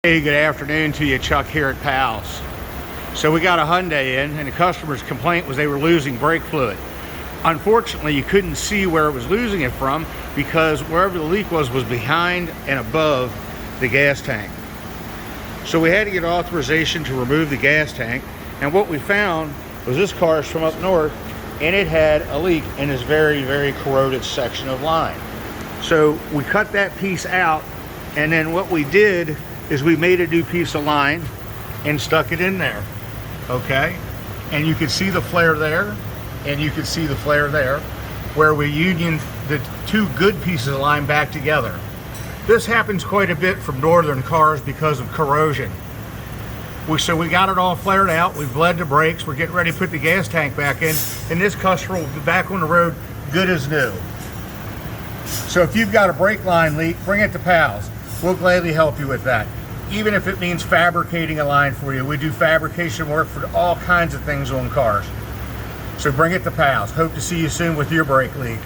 Hey, good afternoon to you, Chuck here at Pals. So we got a Hyundai in, and the customer's complaint was they were losing brake fluid. Unfortunately, you couldn't see where it was losing it from because wherever the leak was behind and above the gas tank. So we had to get authorization to remove the gas tank, and what we found was this car is from up north, and it had a leak in this very, very corroded section of line. So we cut that piece out, and then what we did is we made a new piece of line and stuck it in there, okay? And you can see the flare there, and you can see the flare there, where we union the two good pieces of line back together. This happens quite a bit from northern cars because of corrosion. So we got it all flared out, we bled the brakes, we're getting ready to put the gas tank back in, and this customer will be back on the road good as new. So if you've got a brake line leak, bring it to Pals. We'll gladly help you with that. Even if it means fabricating a line for you. We do fabrication work for all kinds of things on cars. So bring it to Pals. Hope to see you soon with your brake leak.